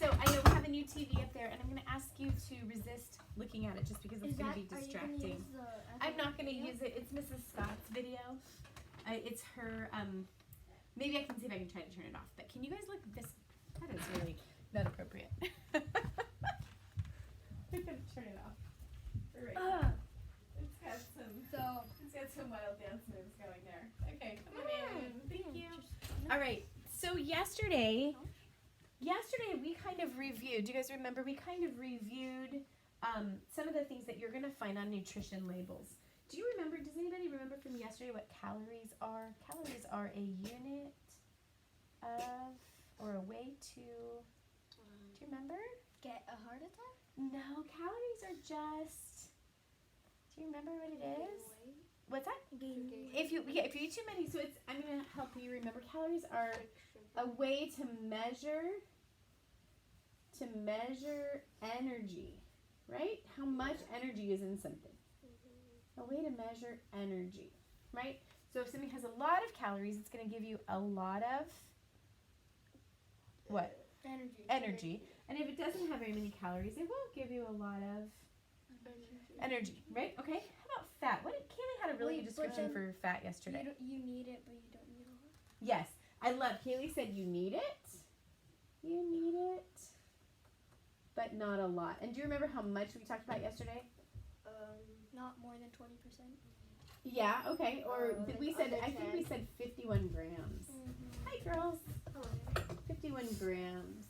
So I know we have a new TV up there, and I'm going to ask you to resist looking at it just because it's going to be distracting. I'm not going to use it. It's Mrs. Scott's video. It's her. Maybe I can see if I can try to turn it off. But can you guys look at this? That is really not appropriate. I'm going to turn it off. Right now. It's got some wild dance moves going there. Okay, come on in. Thank you. All right. So yesterday we kind of reviewed. Do you guys remember? We kind of reviewed some of the things that you're going to find on nutrition labels. Do you remember? Does anybody remember from yesterday what calories are? Calories are a unit of or a way to. Do you remember? Get a heart attack? No, calories are just. Do you remember what it is? What's that? If you eat too many, so it's. I'm gonna help you remember. Calories are a way to measure energy, right? How much energy is in something. A way to measure energy, right? So if something has a lot of calories, it's going to give you a lot of what? Energy. And if it doesn't have very many calories, it won't give you a lot of energy, right? Okay. How about fat? Kaylee had a really good description for fat yesterday. You need it, but you don't need a lot. Yes. I love. Kaylee said you need it. You need it, but not a lot. And do you remember how much we talked about yesterday? Not more than 20%. Yeah, okay. Or we said, I think we said 51 grams. Mm-hmm. Hi, girls. 51 grams.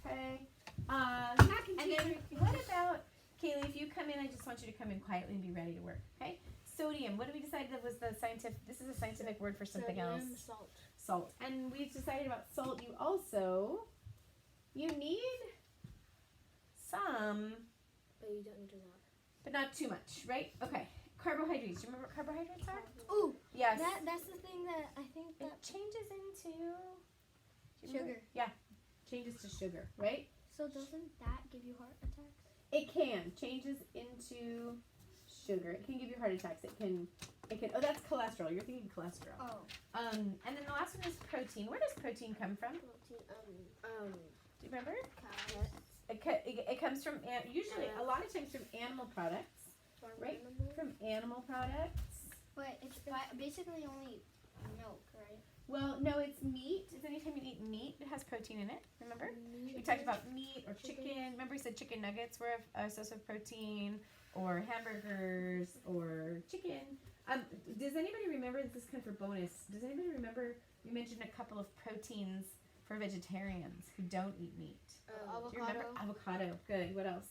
Okay. And then what about, Kaylee, if you come in, I just want you to come in quietly and be ready to work, okay? Sodium. What did we decide that was the scientific, this is a scientific word for something else. Salt. And we decided about salt. You need some. But you don't need a lot. But not too much, right? Okay. Carbohydrates. Do you remember what carbohydrates are? Ooh. Yes. That's the thing that I think that it changes into sugar. Yeah. Changes to sugar, right? So doesn't that give you heart attacks? It can. Changes into sugar. It can give you heart attacks. It can oh, that's cholesterol. You're thinking cholesterol. Oh. And then the last one is protein. Where does protein come from? Protein, do you remember? carrots. It comes from, usually, a lot of times from animal products, right? From animal products. But it's basically only milk, right? Well, no, it's meat. Anytime you eat meat, it has protein in it, remember? We talked about meat or chicken. Remember we said chicken nuggets were a source of protein, or hamburgers, or chicken. Does anybody remember, this is kind of for bonus, does anybody remember we mentioned a couple of proteins for vegetarians who don't eat meat? Avocado. Do you remember? Avocado. Good. What else?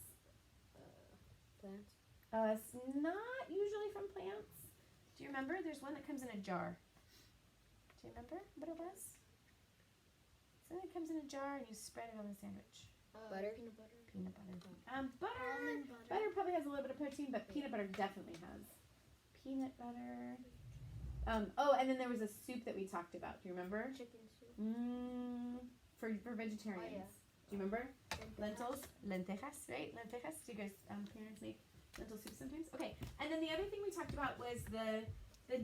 Plants. It's not usually from plants. Do you remember? There's one that comes in a jar. Do you remember what it was? Something that comes in a jar and you spread it on the sandwich. Butter. Peanut butter. Butter probably has a little bit of protein, but peanut butter definitely has. Peanut butter. And then there was a soup that we talked about. Do you remember? Chicken soup. For vegetarians. Oh, yeah. Do you remember? Lentils. Lentejas, right? Lentejas. Do you guys, parents make lentil soup sometimes? Okay. And then the other thing we talked about was the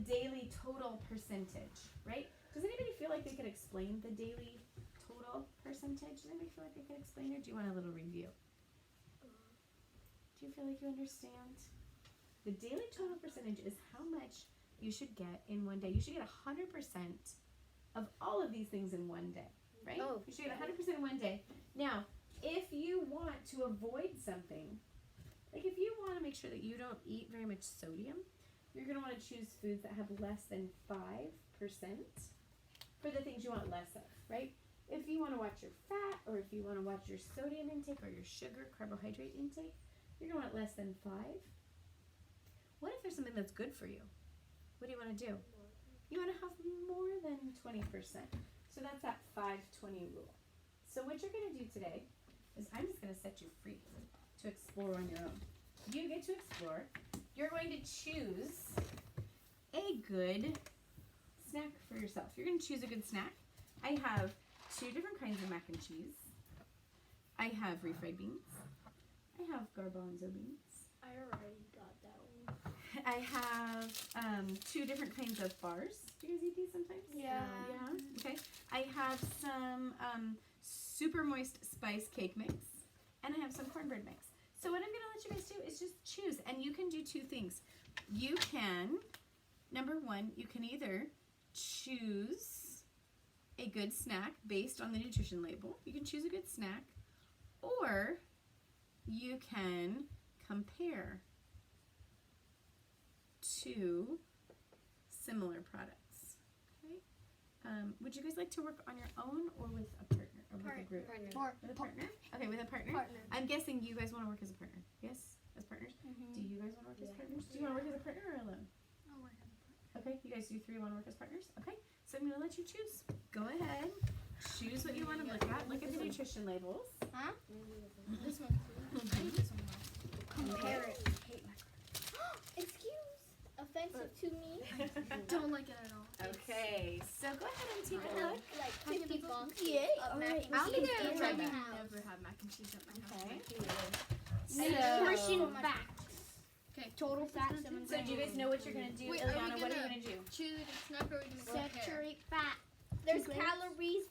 daily total percentage, right? Does anybody feel like they could explain the daily total percentage? Does anybody feel like they could explain it? Or do you want a little review? Do you feel like you understand? The daily total percentage is how much you should get in one day. You should get 100% of all of these things in one day, right? Oh, you should get 100% in one day. Now, if you want to avoid something, like if you want to make sure that you don't eat very much sodium, you're going to want to choose foods that have less than 5% for the things you want less of, right? If you want to watch your fat, or if you want to watch your sodium intake or your sugar, carbohydrate intake, you're going to want less than 5. What if there's something that's good for you? What do you want to do? You want to have more than 20%. So that's that 5-20 rule. So what you're going to do today is I'm just going to set you free to explore on your own. You get to explore. You're going to choose a good snack for yourself. You're going to choose a good snack. I have 2 different kinds of mac and cheese. I have refried beans. I have garbanzo beans. I already got that one. I have 2 different kinds of bars. Do you guys eat these sometimes? Yeah. Yeah. Okay. I have some super moist spice cake mix, and I have some cornbread mix. So what I'm gonna let you guys do is just choose, and you can do two things. You can, number one, you can either choose a good snack based on the nutrition label. You can choose a good snack, or you can compare two similar products. Okay. Would you guys like to work on your own or with a partner or with a group? With a partner? Okay, with a partner. I'm guessing you guys want to work as a partner. Yes, as partners. Do you guys want to work as partners? Do you want to work as a partner or alone? I'll work on it. Okay, you guys do three want to work as partners. Okay, so I'm gonna let you choose. Go ahead. Choose what you want to look at. Look at the nutrition labels. Huh? This one. I need this one. Compare it. Excuse. Offensive to me. Don't like it at all. Okay, so go ahead and take a look. Like 50 bucks. Yeah. Of mac and I'll cheese get it. in Try my that. house. Never have mac and cheese at my house. Okay. Nutrition So, facts. Okay. Total facts. so do you guys know what you're gonna do, Wait, are we Ileana? What are you gonna- gonna do? Choose a snack or are we gonna compare? Saturate fat. There's Grams? calories.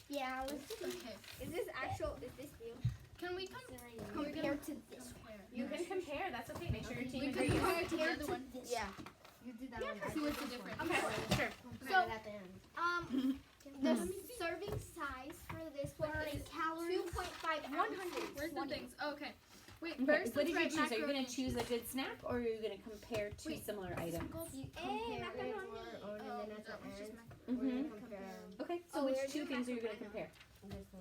Yeah. Okay. Is this actual? Is this real? Can we compare Compared to this compare? You can compare. That's okay. Make sure your team We can agrees. compare it to the other one. Yeah. You did that one. See what's the difference. Okay, sure. So, the serving size for this one is 2.5 ounces. Where's the things? Okay. Wait, Okay, first what did you let's choose? write Are you gonna macaroni choose a good snack or are you gonna compare two Wait, similar items? Macaroni. Oh, that was just Mm-hmm. Okay, so Oh, which we're two doing things are you gonna macaroni. compare?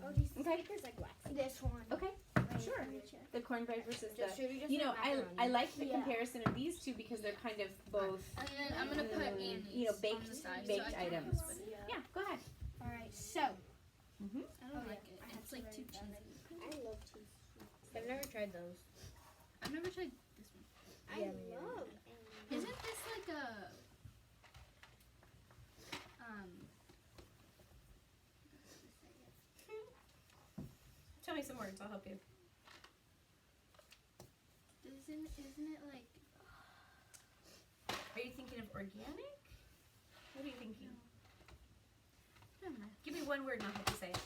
Oh, these Okay. speakers like wax. This one. Okay, sure. The cornbread versus the. Should we just You know, do I like the Yeah. comparison of these two because they're kind of both, And then I'm gonna put Annie's you know, on baked the side, baked so I can items. put it. Yeah, go ahead. Alright, so. Mm-hmm. I don't like it. It's like too cheesy. I love cheese. I've never tried those. I've never tried this one. I Yeah, me love. Isn't this like a Tell me some words. I'll help you. isn't it like Are you thinking of organic? What are you thinking? I don't know. Give me one word and I'll help you say it.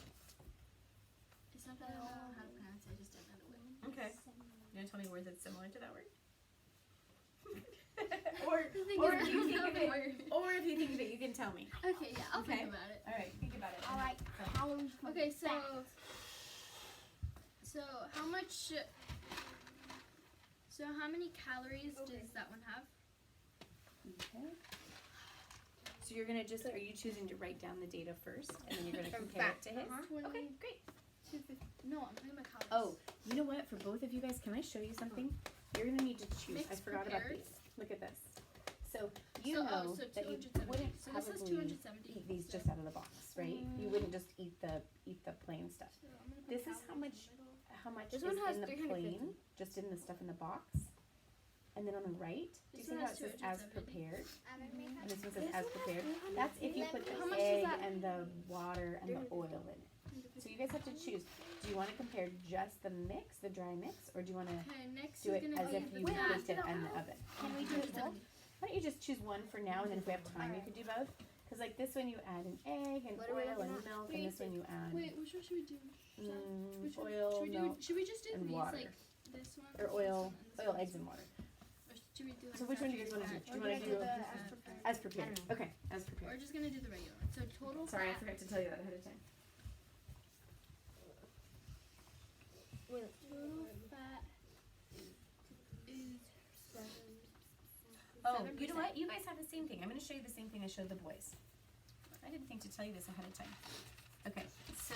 It's not that I don't know how to pronounce it, I just don't know the word. Okay. You gonna tell me a word that's similar to that word? or The thing or is, if I you don't think know of the it, word. or if you think of it, you can tell me. Okay, yeah, I'll Okay. think about it. All right, think about it. Alright, calories. Okay, so how much? So how many calories does that one have? Okay. So you're gonna just, are you choosing to write down the data first and then you're gonna From compare it fat. to his? Uh-huh. Okay, great. 250. No, I'm talking about calories. Oh, you know what? For both of you guys, can I show you something? You're gonna need to choose. I Mixed forgot about prepared. these. Look at this. So you so, know so that you 270. wouldn't So this is probably 270. eat these just out of the box, right? You wouldn't just eat the plain stuff. So I'm gonna put This is calories how in the middle. How much This is one has in the 350. plain? Just in the stuff in the box. And then on the right, do you This see one how has it says as 270. prepared? Mm-hmm. And this one says as prepared. That's if you put the How much is egg that? and the water and the oil in it. So you guys have to choose. Do you want to compare just the mix, the dry mix, or do you want to Okay, next do is it gonna as be if you the baked it in the oven? Can we do it both? Why don't you just choose one for now, and then if we have time, you could do both. Because like this one, you add an egg and What are we oil and looking at? milk, and this one you add Wait, which one should we do? Which one? oil, should we do? milk, Should we just do and these water. like this one? or this oil, one, and this oil, one, eggs, this and one? water. Or should we do like So which one do you guys want to do? Do you want to do as prepared? Okay, as We're prepared. just gonna do the regular one. So total Sorry, I fat. forgot to tell you that ahead of time. Total fat is Oh, you 7%. know what? You guys have the same thing. I'm going to show you the same thing I showed the boys. I didn't think to tell you this ahead of time. Okay, so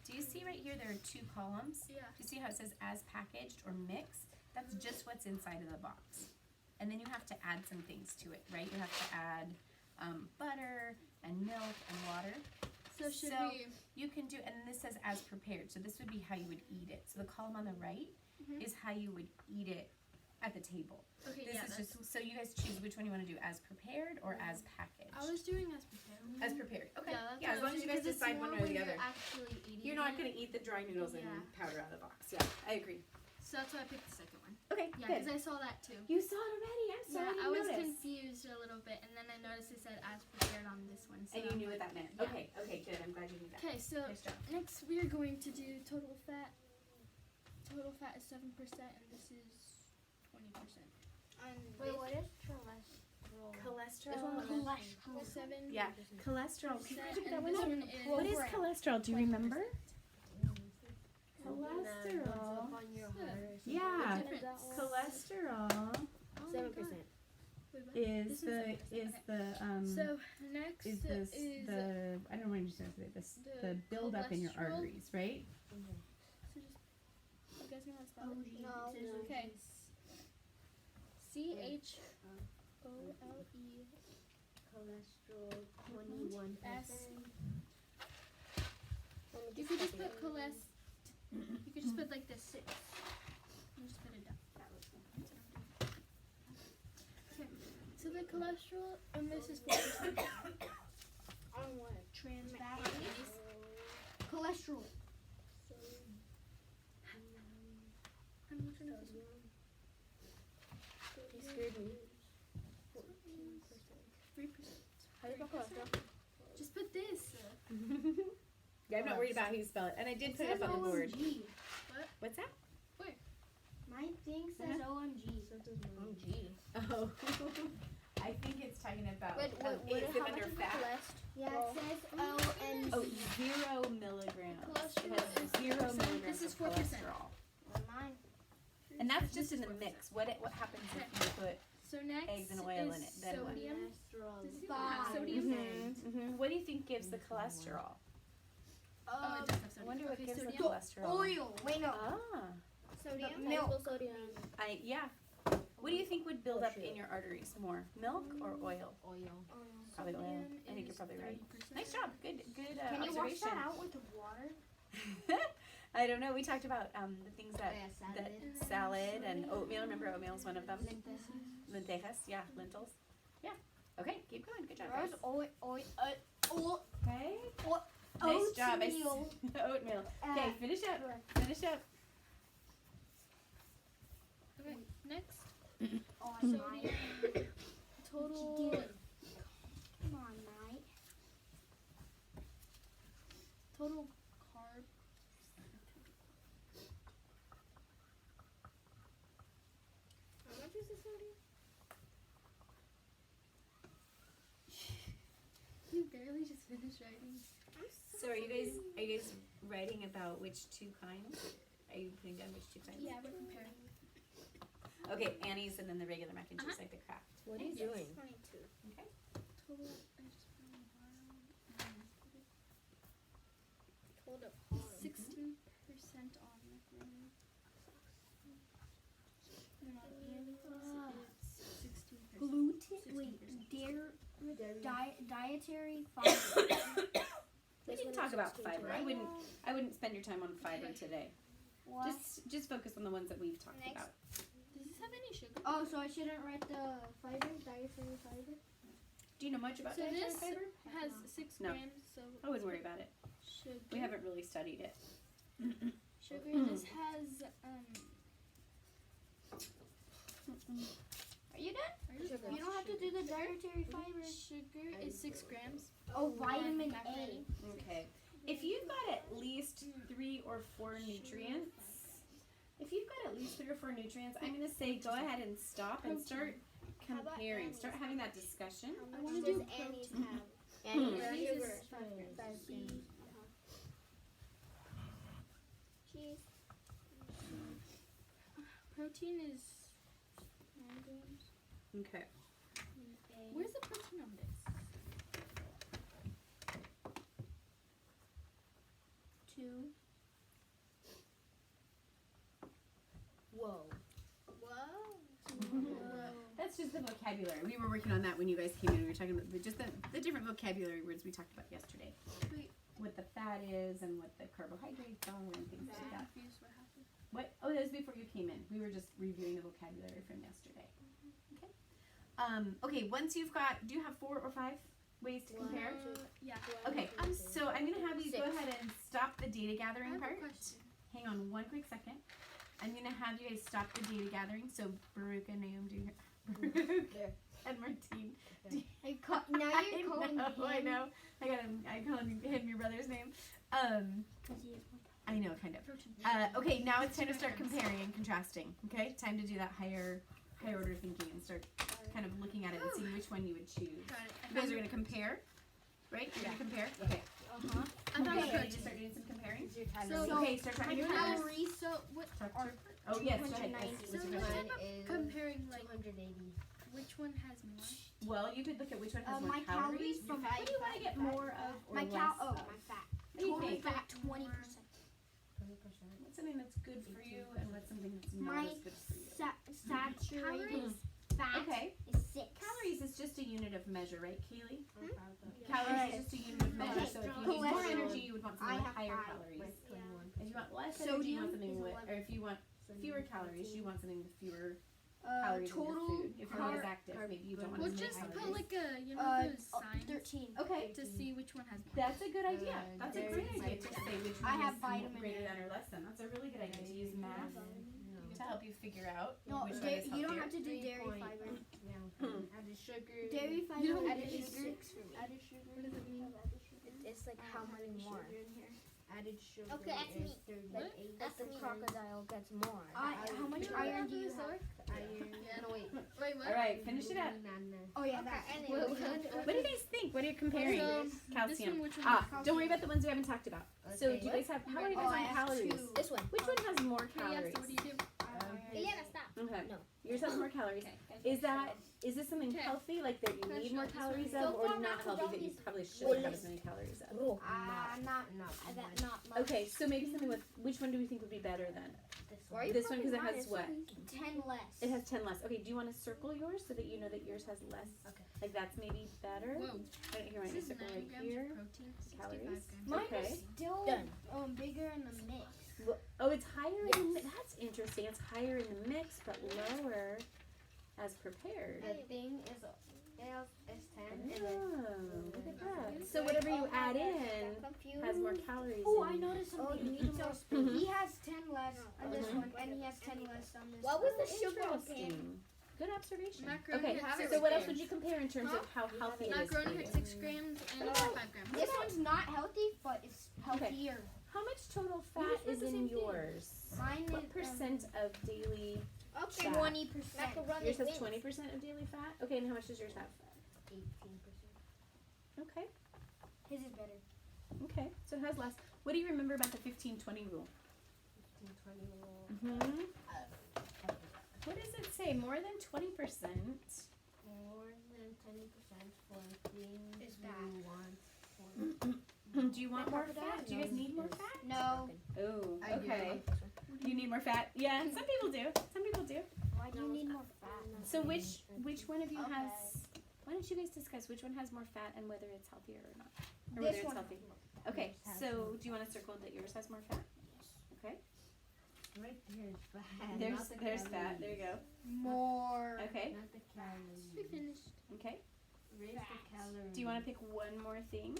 do you see right here there are two columns? Yeah. Do you see how it says as packaged or mixed? That's just what's inside of the box. And then you have to add some things to it, right? You have to add butter and milk and water. So should So- we? You can do, and this says as prepared, so this would be how you would eat it. So the column on the right Mhm. is how you would eat it at the table. Okay, This yeah. is That's, just, so you guys choose which one you want to do, as prepared or as packaged? I was doing as prepared. As prepared, okay. Yeah, that's Yeah, as what I long was as you doing, guys 'cause it's decide more one or when the you're other. actually eating You're not it. going to eat the dry noodles Yeah. and powder out of the box. Yeah, I agree. So that's why I picked the second one. Okay, Yeah, good. because I saw that too. You saw it already. I'm sorry, Yeah, I I was didn't notice. confused a little bit, and then I noticed it said as prepared on this one. So And you I'm knew what like, that meant. yeah. Okay, okay, good. I'm glad. glad you knew that. Okay, so Nice job. next we are going to do total fat. Total fat is 7%, and this is 20%. Wait, what is cholesterol? Cholesterol. 7. Yeah, cholesterol. Percent, Look at that and one this up. one is What is cholesterol? Do you remember? 20%. Cholesterol. Yeah. Yeah, Difference. cholesterol Oh my 7%. God. Wait, what? is This the is is So next is this is the I don't know what you're supposed to say this the the build up in your cholesterol. arteries, right? so just you guys know how to spell it? No. Okay. CHOLE Cholesterol 21%. S. You could just put you could just put like this. You just put it down. Okay. So the cholesterol and this is 4%. On what? Trans fat. Cholesterol. I'm not sure if this one. You scared me. 3%. How do you spell cholesterol? Just put this. Yeah, I'm not worried about how you spell it, and I did put it up on the board. OMG. What's that? My thing says OMG. OMG. Oh, I think it's talking about Wait, is it how under much is fat? the Yeah, it says OMG. Oh, 0 milligrams. It Cholesterol has 0 so milligrams this is of 4%. cholesterol. Mine. And that's just in the mix. What happens if you put So next eggs and oil is in it? Then what? sodium. Cholesterol. Does it have sodium? What do you think gives the cholesterol? Oh, it does have I wonder sodium. what Okay, gives the sodium. cholesterol. Oil. Wait, no. Ah, Sodium. Milk. Sodium. yeah. What do you think would build up in your arteries more, milk or oil? Oil. Probably oil. Sodium I think you're is probably right. 30%. Nice job. Good Can you wash observation. that out with water? I don't know. We talked about the things that salad. salad and oatmeal. Remember, oatmeal is one of them. Lentejas, yeah, lentils. Yeah. Okay, keep going. Good job, guys. Oil. Okay. Nice job. Oatmeal. Oatmeal. Okay, finish up. Finish up. Okay, next. Oh, Sodium. Total. Come on, Mike. Total carb. How much is the sodium? You barely just finished writing. So are you guys writing about which two kinds? Are you putting down which two kinds? Yeah, we're comparing. Okay, Annie's and then the regular mac and cheese, like the Kraft. What are you doing? 22. Okay. Total. I just put on bottom. Total 16% on macaroni. And on onions, it's 16%. Gluten. 16%. Wait, dietary fiber. We can talk about fiber. I wouldn't spend your time on fiber today. What? Just focus on the ones that we've talked Next. about. Does this have any sugar? Oh, so I shouldn't write the fiber, dietary fiber? Do you know much about So dietary this fiber? has 6 No. grams, so I wouldn't worry about it. sugar. We haven't really studied it. Sugar. This has Are you done? Sugar. You don't have to do the dietary fiber. Sugar is 6 grams. Oh, vitamin Macaroni. A. Okay. If you've got at least 3 or 4 nutrients, I'm going to say go ahead and stop and start How about comparing. Annie's? Start having that discussion. How wanna much do does Annie's have? Annie's Annie's is is 5 grams. 5 grams. Cheese. Protein is 9 grams. Okay. Where's the protein on this? 2. Whoa. That's just the vocabulary. We were working on that when you guys came in. We were talking about the different vocabulary words we talked about yesterday. Wait. What the fat is and what the carbohydrates are and things like I'm that. confused what happened. What? Oh, that was before you came in. We were just reviewing the vocabulary from yesterday. Okay. Okay. Once you've got, do you have 4 or 5 ways to compare? Yeah. Okay. So I'm gonna have you go 6. ahead and stop the data I gathering have a part. question. Hang on one quick second. I'm gonna have you guys stop the data gathering. So Baruch and Naomi, do you hear? Baruch. And Martine. Now you're calling him. I know. I call him your brother's name. I know, kind of. Protein. Okay, now it's time to start comparing and contrasting. Okay, time to do that higher order thinking and start kind of looking at it and seeing which one you would choose. Got it. You guys are gonna compare, right? You're gonna compare. Okay. Uh-huh. I found Okay, a ready good. to start doing some comparing. So, Okay, start trying to get calories. calories. So what? Talk to- Oh yes, go ahead. Let's see So what's your let's question. talk about comparing like 280. which one has more. Well, you could look at which one has more My calories. calories from What do you want to get more of or my less cal. Oh, of? my fat. What do you Total think? fat 20%. What's something that's good for you and what's something that's not My as good for you? saturated fat Okay. is 6. Calories is just a unit of measure, right, Kaylee? Alright. Calories is just a unit of measure. Okay. So if you need more Cholesterol. energy, you would want something I with have higher 5. calories. Yeah. If you want less energy, you Sodium want something is with, 11. or if you want fewer calories, you want something with fewer calories in your Total food. If you're not as active, maybe you don't want We'll as many just calories. put like a those signs 13. Okay, to see which one has more. that's a good idea. That's a there's great idea to vitamin. say which I one have is vitamin greater A. than or less than. That's a really good idea to use math to help you figure out No, which one is you don't healthier. have to do dairy fiber. Added sugar. Dairy fiber You don't added need sugar. Added sugar. What does it mean? It's like how many more. Added sugar. Okay, that's is me. 38. That's the crocodile gets more. How much iron do you have? Iron. Yeah. No, wait. Wait, what? All right, finish it up. Oh yeah, that. What do you guys think? What are you comparing? So, Calcium. This one, which one? Ah, don't worry about the ones we haven't talked about. So, do you guys have? How are you guys Oh, I on have calories? 2. This one. Which one has more Okay, yeah, calories? so what do you do? Ileana, stop. Okay. No. Yours has more calories. Is this something Okay. healthy, like that you Can I need show more this calories one? of, So or far, not healthy that you macadamias probably shouldn't have as many calories of? Raw. Not much. Okay, so maybe something with which one do we think would be better then? Why are you This one because it fucking has mad? what? 10 less. It has 10 less. Okay, do you want to circle yours so that you know that yours has less? Okay. Like that's maybe better. Whoa. Right here, right, This is circle 9 right grams here. of protein, 65 Calories. grams. Mine Okay. is still Done. bigger in the mix. Oh, it's higher in the mix. That's interesting. It's higher in the mix, but lower as prepared. The thing is 10. Oh, look at that. So whatever you add in has more calories. Oh, in I it. noticed something. Oh, you need more Mhm. He has 10 less on this Mhm. one, and he has 10 less on this What one. was the sugar on Interesting. Good observation. Macaroni Okay, has so 6 what else grams. would you compare in terms of how healthy it is for Macaroni you? had 6 grams and 5 grams. This one's not healthy, but it's healthier. How much total We fat just said is the in same thing. yours? Mine is What percent of daily? Okay, fat? 20%. Macaroni Yours has wins. 20% of daily fat. Okay, and how much does yours have? 18%. Okay, His is better. okay. So it has less. What do you remember about the 15-20 rule? 15, 20 rule. Mm-hmm. What does it say? More than 20%. More than 20% for things Is you fat. want. Do you want more fat? Do you guys need more fat? No. Oh, I do. okay. You need more fat? Yeah, some people do. Some people do. Why do you need more fat? So which one of you Okay. has? Why don't you guys discuss which one has more fat and whether it's healthier or not, or This whether it's one. healthy? Okay, Yours has so do you want to circle that yours has more fat? Okay. Right there is fat. There's not the fat. calories. There you go. More. Okay. Not the calories. We finished. Okay. Raise Fats. the calories. Do you want to pick one more thing?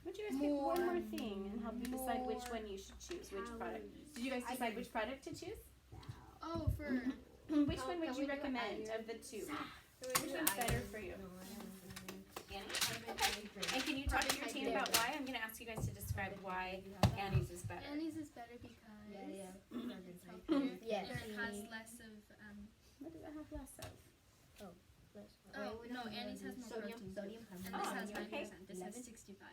Would you guys pick one more thing and help you decide which one you should choose? Which product? Did you guys I decide did. which product to choose? Oh, for Which one would can you we do recommend iron? of the two? Which Which one's better for you? Annie? And can you talk to your team about why? I'm going to ask you guys to describe why Annie's is better. Annie's is better because Yeah. it's healthier. Yes. And it has less of What does it have less of? oh no, Annie's has more protein. Sodium. And this Oh, has 9%. okay. This has 65.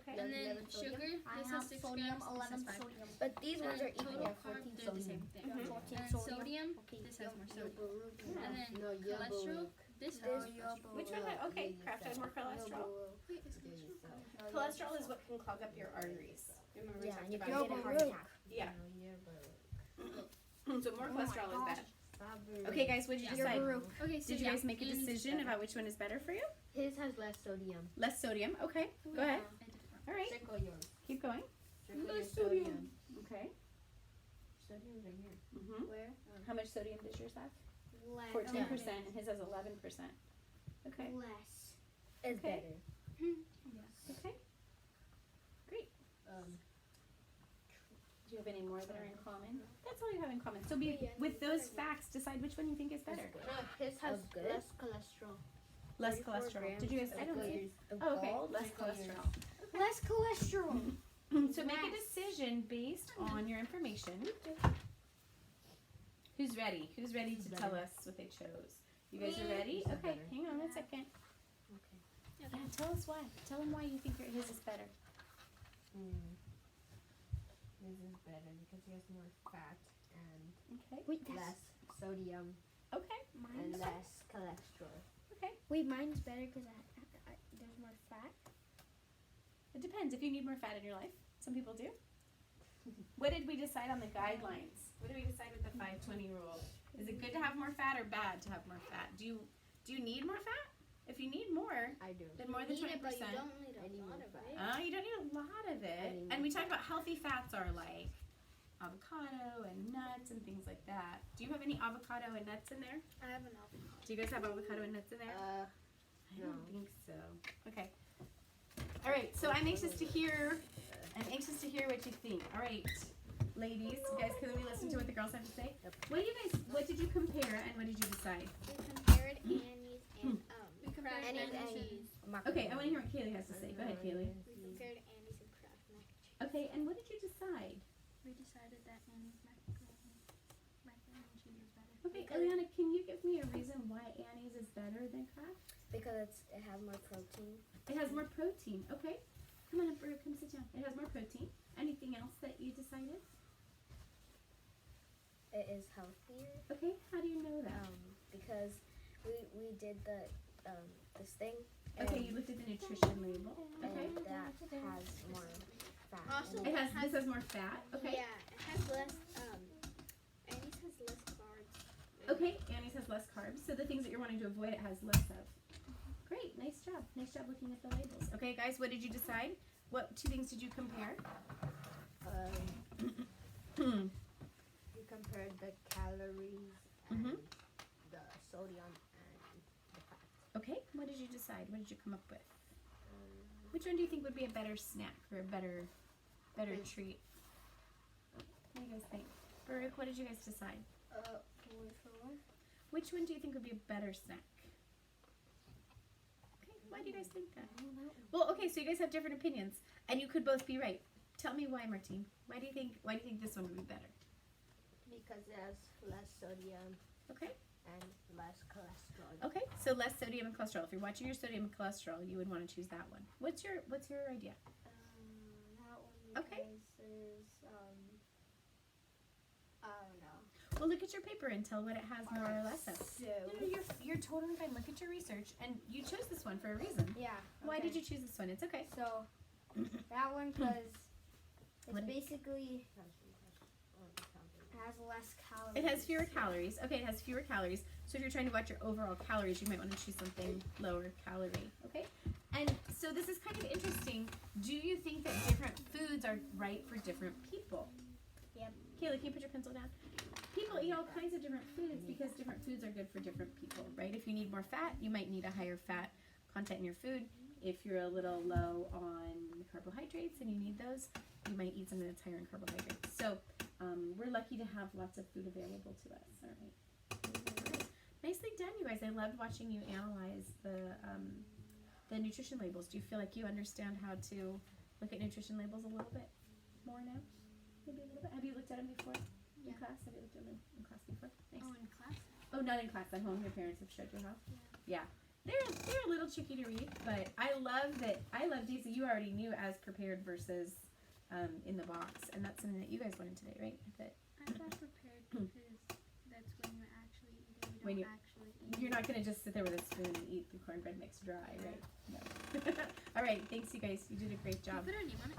Okay. And then 11 sodium. sugar, I this have has 6 sodium, grams, 11 this has 5 sodium. But these ones are And equal. total 14 carb, they're the same thing. Mhm. 14 And sodium. sodium, Okay, this has more yo- sodium. And then No, cholesterol, this This- has Which one? Okay, Kraft has more cholesterol. Wait, is cholesterol? Cholesterol is what can clog up your arteries. Remember we Yeah, talked and you about can it. get a heart attack. Yeah. So more Oh my cholesterol is gosh. bad. Okay, guys, what did you Yeah. decide? Okay, so Did you yeah, guys make a Annie's is decision better. about which one is better for you? His has less sodium. Less sodium. Okay, go ahead. I did one. All right, Circle yours. keep going. Circle your Less sodium. sodium. Okay. Sodium's right here. Mm-hmm. Where? How much sodium does yours have? Less. 14%, and his has 11%. Okay. Less. It's Okay. better. Okay. Do you have any more that are in common? That's all you have in common. So with those facts, decide which one you think is better. No, his has good. less cholesterol. Less 34 cholesterol. grams Did you guys? of I don't see. gooders of Oh, okay. gall. Less cholesterol. Less cholesterol. So make a decision based on your information. Who's ready? Who's ready to tell us what they chose? You guys are ready? This is Okay, better. hang on a second. Okay. Yeah, tell us why. Tell them why you think his is better. This is better because it has more fat and Okay. Wait, less sodium Okay. and less cholesterol. wait, mine's better because there's more fat. It depends if you need more fat in your life. Some people do. What did we decide on the guidelines? What did we decide with the 520 rule? Is it good to have more fat or bad to have more fat? Do you need more fat? If you need more, I do. then more than 20%. Need it, but you don't need I need a lot more of fat. it. You don't need a lot of I it. need And more we talked about healthy fats are like avocado and nuts and things like that. Do you have any avocado and nuts in there? I have an avocado. Do you guys have avocado and nuts in there? I No. don't think so. Okay. All right. So I'm anxious to hear. I'm anxious to hear what you think. All right, ladies, you guys, can we listen to what the girls have to say? Yep. What did you compare and what did you decide? We compared Annie's and We compared Kraft Annie's mac and and- cheese. Okay, I want to hear what Kaylee has to say. Go ahead, Kaylee. We compared Annie's and Kraft mac and cheese. Okay, and what did you decide? We decided that Annie's macaroni and cheese was better. Okay, Eliana, can you give me a reason why Annie's is better than Kraft? Because it has more protein. It has more protein. Okay. Come on up, Brooke. Come sit down. It has more protein. Anything else that you decided? It is healthier. Okay. How do you know that? Because we did this thing. Okay, you looked at the nutrition label. Okay. And that has more fat. Also, in It has. This has more fat. Okay. Yeah, it has less. Annie's has less carbs. Okay. Annie's has less carbs, so the things that you're wanting to avoid, it has less of. Great. Nice job. Nice job looking at the labels. Okay, guys. What did you decide? What two things did you compare? We compared the calories and Mhm. the sodium and the fat. Okay. What did you decide? What did you come up with? Which one do you think would be a better snack or a better treat? What do you guys think? Baruch, what did you guys decide? Which one do you think would be a better snack? Okay, why do you guys think that? Well, okay, so you guys have different opinions, and you could both be right. Tell me why, Martine. Why do you think this one would be better? Because it has less sodium Okay. and less cholesterol. Okay, so less sodium and cholesterol. If you're watching your sodium and cholesterol, you would want to choose that one. What's your idea? That one Okay. is I don't know. Well, look at your paper and tell what it has more or less of. So No, you're totally fine. Look at your research, and you chose this one for a reason. yeah. Why did you choose this one? It's okay. So that one because it's What- basically has less calories. It has fewer calories. Okay, it has fewer calories. So if you're trying to watch your overall calories, you might want to choose something lower calorie. Okay? And so this is kind of interesting. Do you think that different foods are right for different people? Yep. Kayla, can you put your pencil down? People eat all kinds of different foods because different foods are good for different people, right? If you need more fat, you might need a higher fat content in your food. If you're a little low on carbohydrates and you need those, you might eat something that's higher in carbohydrates. So we're lucky to have lots of food available to us, aren't we? Alright. Nicely done, you guys. I loved watching you analyze the nutrition labels. Do you feel like you understand how to look at nutrition labels a little bit more now? Maybe a little bit. Have you looked at them before in Yeah. class? Have you looked at them in class before? Nice. Oh, in class? Oh, not in class. At home, your parents have showed you how. Yeah. They're a little tricky to read, but I love that. I love Daisy. You already knew as prepared versus in the box, and that's something that you guys learned today, right? That I got prepared because that's when you're actually eating. When You you- don't actually eat. you're not gonna just sit there with a spoon and eat the cornbread mix dry, right? No. All right. Thanks, you guys. You did a great Can you job. put our name on it?